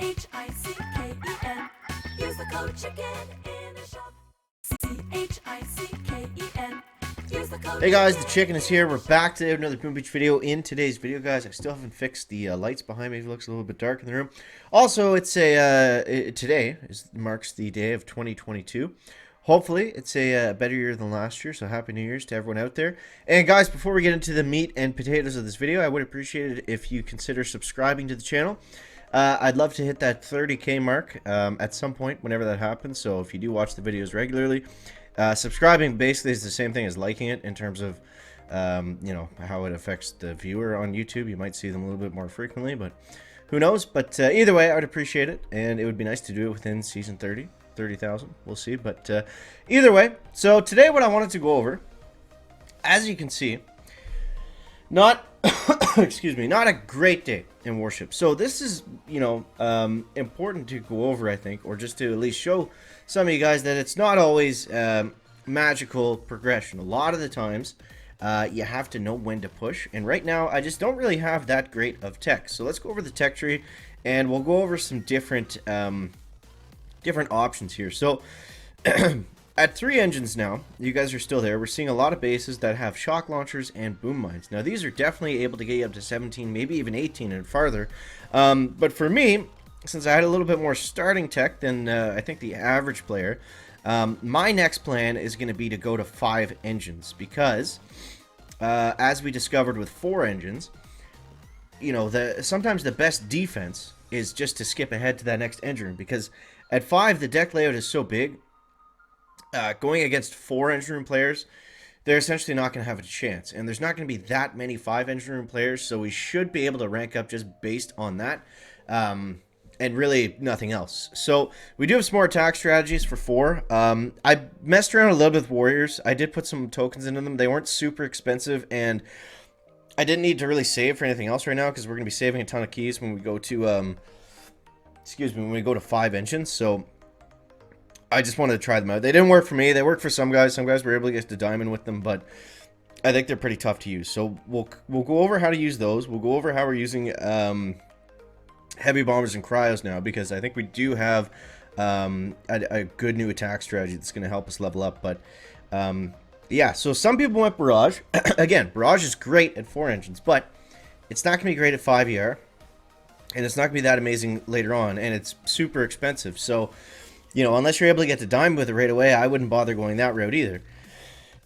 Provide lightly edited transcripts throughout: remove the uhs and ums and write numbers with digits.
CHICKEN. Use the code CHICKEN in the shop. CHICKEN. Use the code. Hey guys, the chicken is here. We're back today with another Boom Beach video. In today's video, guys, I still haven't fixed the lights behind me. It looks a little bit dark in the room. Also, it's today marks the day of 2022. Hopefully, it's a better year than last year, so Happy New Year's to everyone out there. And guys, before we get into the meat and potatoes of this video, I would appreciate it if you consider subscribing to the channel. I'd love to hit that 30K mark at some point, whenever that happens. So if you do watch the videos regularly, subscribing basically is the same thing as liking it in terms of, you know, how it affects the viewer on YouTube. You might see them a little bit more frequently, but who knows? But either way, I would appreciate it, and it would be nice to do it within season 30,000. We'll see. But either way, so today what I wanted to go over, as you can see, not excuse me, not a great day in Warships. So this is, you know, important to go over, I think, or just to at least show some of you guys that it's not always magical progression. A lot of the times you have to know when to push, and right now I just don't really have that great of tech. So let's go over the tech tree, and we'll go over some different options here. So at 3 engines now, you guys are still there. We're seeing a lot of bases that have shock launchers and boom mines. Now these are definitely able to get you up to 17, maybe even 18 and farther. But for me, since I had a little bit more starting tech than I think the average player, my next plan is going to be to go to 5 engines, because as we discovered with 4 engines, you know, sometimes the best defense is just to skip ahead to that next engine, because at 5 the deck layout is so big. Going against 4 engine room players, they're essentially not going to have a chance, and there's not going to be that many 5 engine room players, so we should be able to rank up just based on that, and really nothing else. So we do have some more attack strategies for 4. I messed around a little bit with warriors. I did put some tokens into them. They weren't super expensive, and I didn't need to really save for anything else right now, because we're going to be saving a ton of keys when we go to when we go to 5 engines. So I just wanted to try them out. They didn't work for me. They worked for some guys. Some guys were able to get to diamond with them, but I think they're pretty tough to use. So we'll go over how to use those. We'll go over how we're using heavy bombers and cryos now, because I think we do have a good new attack strategy that's going to help us level up. But yeah, so some people went barrage. Again, barrage is great at 4 engines, but it's not going to be great at 5 ER, and it's not going to be that amazing later on, and it's super expensive. So, you know, unless you're able to get to diamond with it right away, I wouldn't bother going that route either.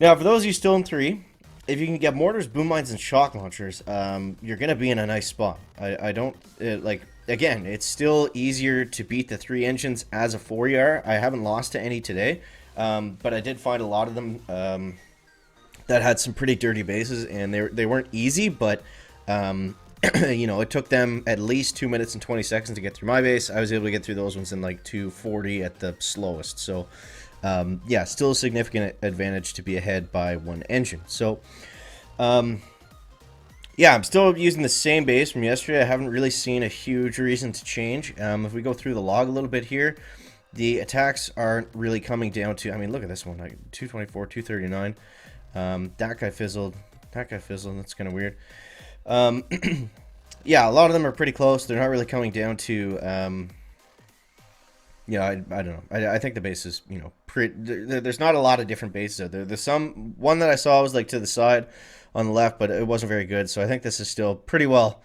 Now, for those of you still in 3, if you can get mortars, boom mines, and shock launchers, you're going to be in a nice spot. I don't, like, again, it's still easier to beat the 3 engines as a 4 ER. I haven't lost to any today, but I did find a lot of them that had some pretty dirty bases, and they weren't easy, but you know, it took them at least 2 minutes and 20 seconds to get through my base. I was able to get through those ones in like 2:40 at the slowest. So yeah, still a significant advantage to be ahead by 1 engine. So yeah, I'm still using the same base from yesterday. I haven't really seen a huge reason to change. If we go through the log a little bit here, the attacks aren't really coming down to, I mean, look at this one, like 224, 239. That guy fizzled. That's kind of weird. Yeah, a lot of them are pretty close. They're not really coming down to, yeah, I don't know. I think the base is, you know, there's not a lot of different bases out there. There's one that I saw was like to the side on the left, but it wasn't very good. So I think this is still pretty well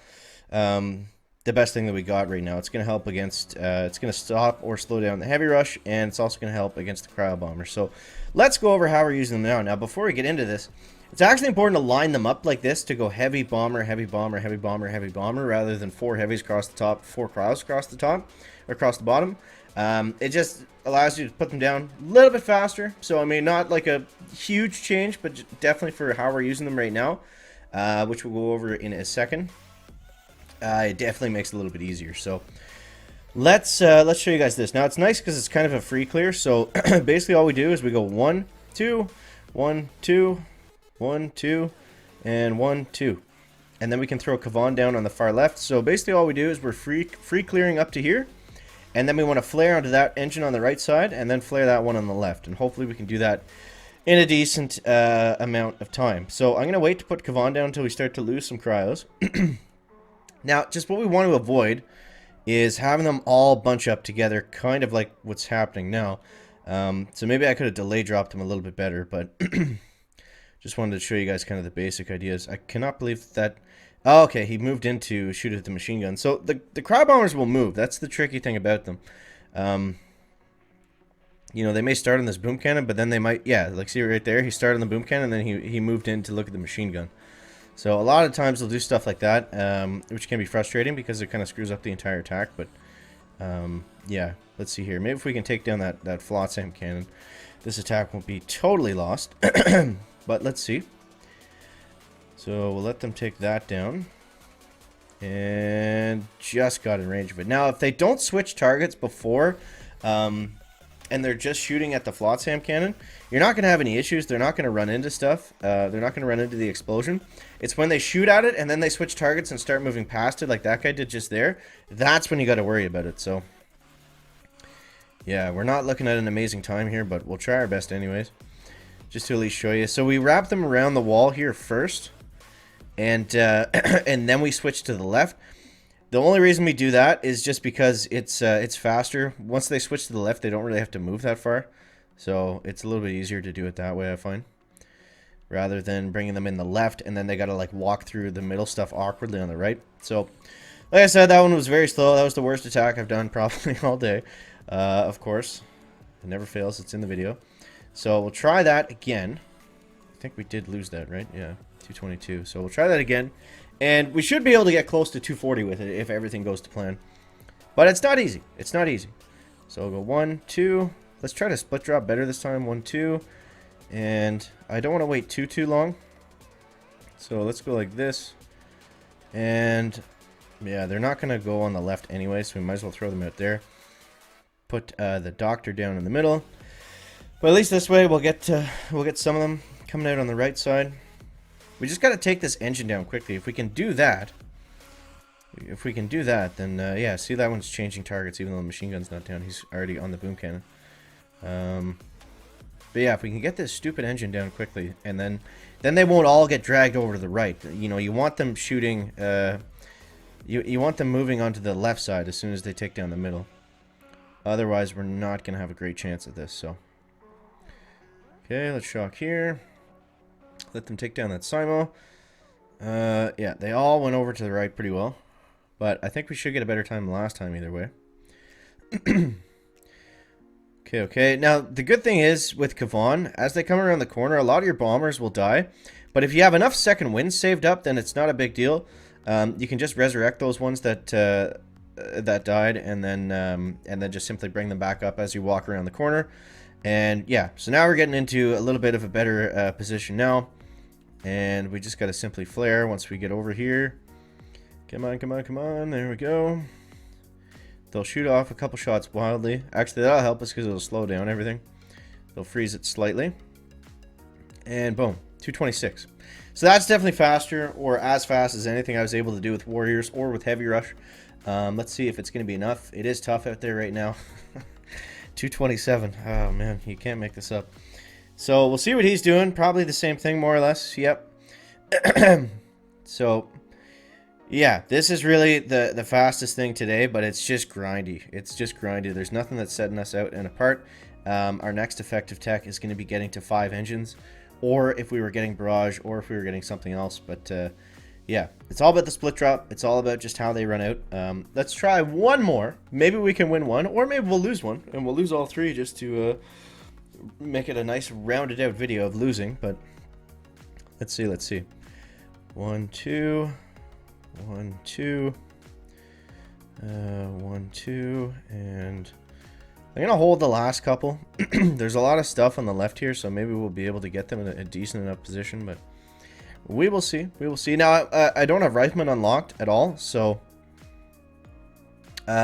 the best thing that we got right now. It's going to help against, it's going to stop or slow down the heavy rush, and it's also going to help against the cryo bomber. So let's go over how we're using them now. Now, before we get into this, it's actually important to line them up like this, to go heavy bomber, heavy bomber, heavy bomber, heavy bomber, rather than 4 heavies across the top, 4 cryos across the top, or across the bottom. It just allows you to put them down a little bit faster. So, I mean, not like a huge change, but definitely for how we're using them right now, which we'll go over in a second. It definitely makes it a little bit easier. So let's show you guys this. Now, it's nice because it's kind of a free clear. So basically all we do is we go 1, 2, 1, 2, 1, 2, and 1, 2. And then we can throw Kavan down on the far left. So basically all we do is we're free clearing up to here. And then we want to flare onto that engine on the right side, and then flare that one on the left. And hopefully we can do that in a decent amount of time. So I'm going to wait to put Kavan down until we start to lose some cryos. Now, just what we want to avoid is having them all bunch up together, kind of like what's happening now. So maybe I could have delay dropped them a little bit better, but just wanted to show you guys kind of the basic ideas. I cannot believe that... Oh, okay, he moved in to shoot at the machine gun. So the cryo bombers will move. That's the tricky thing about them. You know, they may start on this boom cannon, but then they might... Yeah, like see right there, he started on the boom cannon, and then he moved in to look at the machine gun. So a lot of times they'll do stuff like that, which can be frustrating because it kind of screws up the entire attack. But yeah, let's see here. Maybe if we can take down that flotsam cannon, this attack won't be totally lost. But let's see. So we'll let them take that down. And just got in range of it. Now, if they don't switch targets before, and they're just shooting at the flotsam cannon, you're not going to have any issues. They're not going to run into stuff. They're not going to run into the explosion. It's when they shoot at it and then they switch targets and start moving past it like that guy did just there. That's when you got to worry about it. So, yeah, we're not looking at an amazing time here, but we'll try our best anyways. Just to at least show you. So we wrap them around the wall here first. And and then we switch to the left. The only reason we do that is just because it's faster. Once they switch to the left, they don't really have to move that far. So it's a little bit easier to do it that way, I find. Rather than bringing them in the left, and then they got to like walk through the middle stuff awkwardly on the right. So, like I said, that one was very slow. That was the worst attack I've done probably all day. Of course. It never fails. It's in the video. So we'll try that again. I think we did lose that, right? Yeah, 222. So we'll try that again. And we should be able to get close to 240 with it if everything goes to plan. But it's not easy. It's not easy. So we'll go 1, 2. Let's try to split drop better this time. 1, 2. And I don't want to wait too long. So let's go like this. And yeah, they're not going to go on the left anyway, so we might as well throw them out there. Put the doctor down in the middle. But at least this way we'll get some of them coming out on the right side. We just got to take this engine down quickly. If we can do that, then yeah, see that one's changing targets even though the machine gun's not down. He's already on the boom cannon. But yeah, if we can get this stupid engine down quickly, and then they won't all get dragged over to the right. You know, you want them shooting, you want them moving onto the left side as soon as they take down the middle. Otherwise, we're not going to have a great chance at this, so. Okay, let's shock here. Let them take down that Simo. Yeah, they all went over to the right pretty well. But I think we should get a better time than last time either way. Okay. Now, the good thing is, with Kavan, as they come around the corner, a lot of your bombers will die. But if you have enough second wind saved up, then it's not a big deal. You can just resurrect those ones that died, and then just simply bring them back up as you walk around the corner. And yeah, so now we're getting into a little bit of a better position now. And we just got to simply flare once we get over here. Come on. There we go. They'll shoot off a couple shots wildly. Actually, that'll help us because it'll slow down everything. They'll freeze it slightly. And boom, 226. So that's definitely faster, or as fast as anything I was able to do with Warriors or with Heavy Rush. Let's see if it's going to be enough. It is tough out there right now. 227. Oh, man, you can't make this up. So we'll see what he's doing. Probably the same thing, more or less. Yep. So, yeah, this is really the fastest thing today, but it's just grindy. It's just grindy. There's nothing that's setting us out and apart. Our next effective tech is going to be getting to 5 engines, or if we were getting Barrage, or if we were getting something else. But, yeah, it's all about the split drop. It's all about just how they run out. Let's try one more. Maybe we can win one, or maybe we'll lose one, and we'll lose all 3 just to make it a nice rounded out video of losing. But let's see. 1, 2, 1, 2, 1, 2, and I'm gonna hold the last couple. There's a lot of stuff on the left here, so maybe we'll be able to get them in a decent enough position, but we will see. Now, I don't have Rifleman unlocked at all, so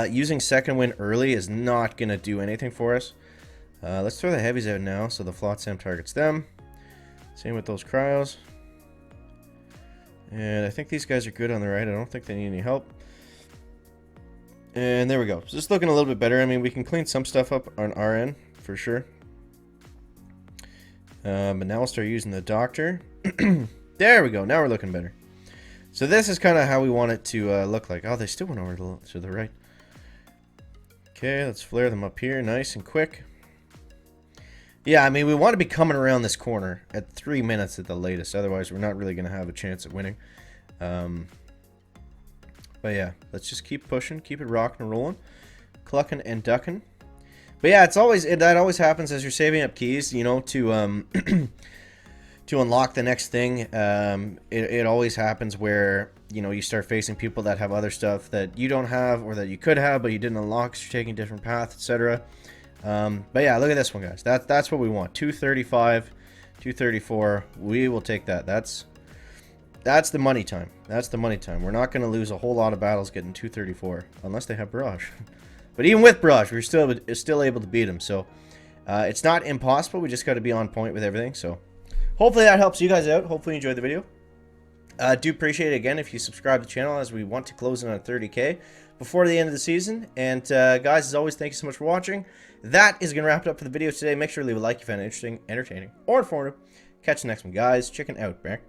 using second wind early is not gonna do anything for us. Let's throw the heavies out now, so the Flotsam targets them. Same with those cryos. And I think these guys are good on the right. I don't think they need any help. And there we go. So it's looking a little bit better. I mean, we can clean some stuff up on our end, for sure. But now we'll start using the doctor. There we go. Now we're looking better. So this is kind of how we want it to look like. Oh, they still went over to the right. Okay, let's flare them up here nice and quick. Yeah, I mean, we want to be coming around this corner at 3 minutes at the latest. Otherwise, we're not really going to have a chance at winning. But yeah, let's just keep pushing, keep it rocking and rolling, clucking and ducking. But yeah, that always happens as you're saving up keys, you know, to to unlock the next thing. It always happens where, you know, you start facing people that have other stuff that you don't have or that you could have but you didn't unlock because you're taking a different path, etc. But yeah, look at this one, guys. That's what we want. 235, 234. We will take that. That's the money time. That's the money time. We're not going to lose a whole lot of battles getting 234 unless they have barrage. But even with barrage, we're still able to beat them. So it's not impossible. We just got to be on point with everything. So hopefully that helps you guys out. Hopefully you enjoyed the video. Do appreciate it again if you subscribe to the channel, as we want to close in on 30K before the end of the season. And guys, as always, thank you so much for watching. That is going to wrap it up for the video today. Make sure to leave a like if you found it interesting, entertaining, or informative. Catch you next one, guys. Chicken out. Back.